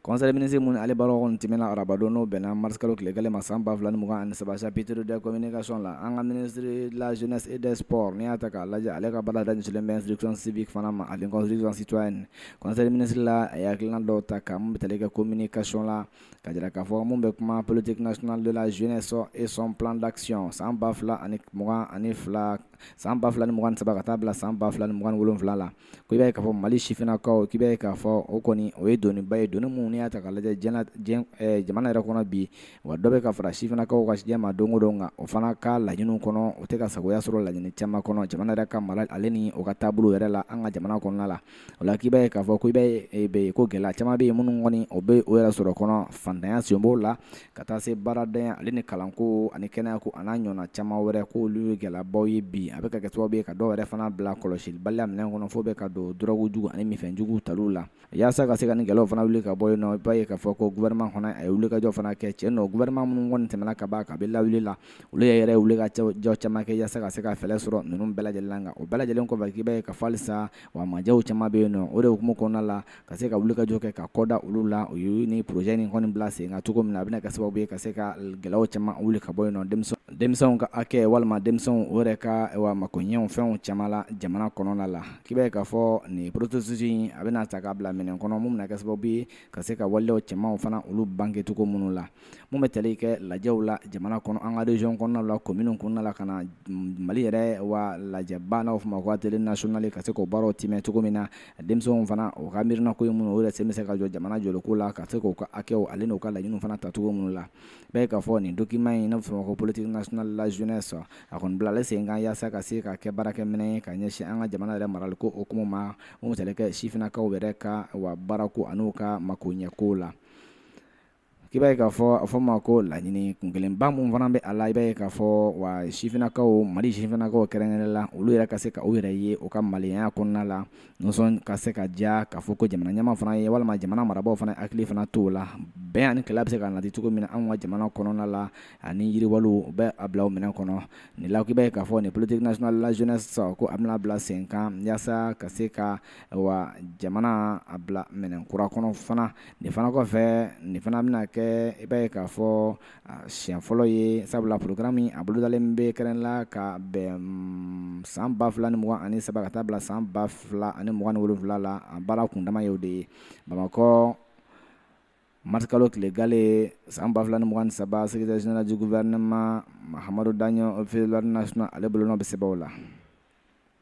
Conseil ministre mun ale baro on timena arabado no bena marskalo klegale masamba flan muga an saba chapitre de communication la anga ministre de la jeunesse et des sports ni ataka la ale ka bala dan sur l'instruction civique fana ma avec construction citoyenne. Conseil ministre la yaklan do taka mun betale ka communication la ka jira ka fo mun be kuma politique nationale de la jeunesse et son plan d'action samba fla ani muga ani fla samba flan muga saba ka tabla samba flan muga wolon fla la ko be ka fo mali chifina ko ki be ka fo o koni o e doni bay doni mun ni ata kala jamana yɛrɛ kɔnɔ bi wa dɔ bɛ ka fara sifinakaw ka jɛma dongo don nka o fana ka laɲiniw kɔnɔ o tɛ ka sagoya sɔrɔ laɲini caman kɔnɔ jamana yɛrɛ ka mara ale ni o ka taabolo yɛrɛ la an ka jamana kɔnɔna la o la k'i b'a ye k'a fɔ ko i bɛ ko gɛlɛya caman bɛ yen minnu kɔni o bɛ o yɛrɛ sɔrɔ kɔnɔ fantanya sen b'o la ka taa se baaradenya ale ni kalanko ani kɛnɛyako a n'a ɲɔgɔnna caman wɛrɛ k'olu ye gɛlɛyabaw ye bi a bɛ ka kɛ sababu ye ka dɔw yɛrɛ fana bila kɔlɔsibaliya minɛn kɔnɔ fo bɛ ka don dɔrɔgu jugu ani mifɛnjugu taliw la yaasa ka se ka nin gɛlɛyaw fana wuli ka bɔ yen nɔ i b'a ye k'a fɔ ko gouvernement fana a ye wulikajɔ fana kɛ cɛ nɔ gouvernement minnu kɔni tɛmɛna ka ban ka bɛ lawuli la olu yɛrɛ ye wulikajɔ caman kɛ yaasa ka se ka fɛɛrɛ sɔrɔ ninnu bɛɛ lajɛlen na nka o bɛɛ lajɛlen kɔfɛ k'i b'a ye ka fɔ halisa wa majɛw caman bɛ yen nɔ o de hukumu kɔnɔna la ka se ka wulikajɔ kɛ ka kɔda olu la o ye ni projet nin kɔni bila sen kan cogo min na a bɛna kɛ sababu ye ka se ka gɛlɛyaw caman wuli ka bɔ yen nɔ denmisɛnw ka hakɛ walima denmisɛnw o yɛrɛ ka makoɲɛw fɛnw caman la jamana kɔnɔna la k'i b'a ye k'a fɔ nin processus in a bɛna ta k'a bila minɛn kɔnɔ mun bɛna kɛ sababu ye ka se ka waleyaw cɛmanw fana olu bange cogo minnu la mun bɛ tali kɛ lajɛw la jamana kɔnɔ an ka région kɔnɔna la commune kɔnɔna la ka na Mali yɛrɛ wa lajɛba n'a bɛ fɔ o ma ko atelier national ka se k'o baaraw timɛ cogo min na denmisɛnw fana o ka miirina ko ye minnu o yɛrɛ sen bɛ se ka jɔ jamana jɔliko la ka se k'o ka hakɛw ale n'o ka laɲiniw fana ta cogo minnu la i b'a ye k'a fɔ nin document in n'a bɛ fɔ o ma ko politique nationale de la jeunesse a kɔni bilalen sen kan yaasa ka se ka kɛ baarakɛminɛn ye ka ɲɛsin an ka jamana yɛrɛ maraliko hukumu ma mun bɛ tali kɛ sifinnakaw yɛrɛ ka baarako an'u ka makoɲɛko la k'i b'a ye k'a fɔ a fɔ ma ko laɲini kun kelenba mun fana bɛ a la i b'a ye k'a fɔ wa sifinnakaw Mali sifinnakaw kɛrɛnkɛrɛnnen la olu yɛrɛ ka se ka u yɛrɛ ye o ka maliyanya kɔnɔna la nisɔn ka se ka diya k'a fɔ ko jamana ɲɛmaa fana ye walima jamana marabaaw fana hakili fana t'o la bɛn ani kɛlɛ bɛ se ka nati cogo min na anw ka jamana kɔnɔna la ani yiriwaliw u bɛ a bila o minɛn kɔnɔ nin la k'i b'a ye k'a fɔ nin politique nationale de la jeunesse ko a bɛna bila sen kan yaasa ka se ka wa jamana a bila minɛn kura kɔnɔ fana nin fana kɔfɛ nin fana bɛna kɛ i b'a ye k'a fɔ siɲɛ fɔlɔ ye sabula programme min a bolodalen bɛ kɛrɛn la ka bɛn san 2023 ka taa bila san 2027 la a baara kundama y'o de ye Bamakɔ Marskalo Kilegale san 2023 secrétaire général du gouvernement Mahamadou Daɲo officier de l'ordre national ale bolonɔ bɛ sɛbɛnw la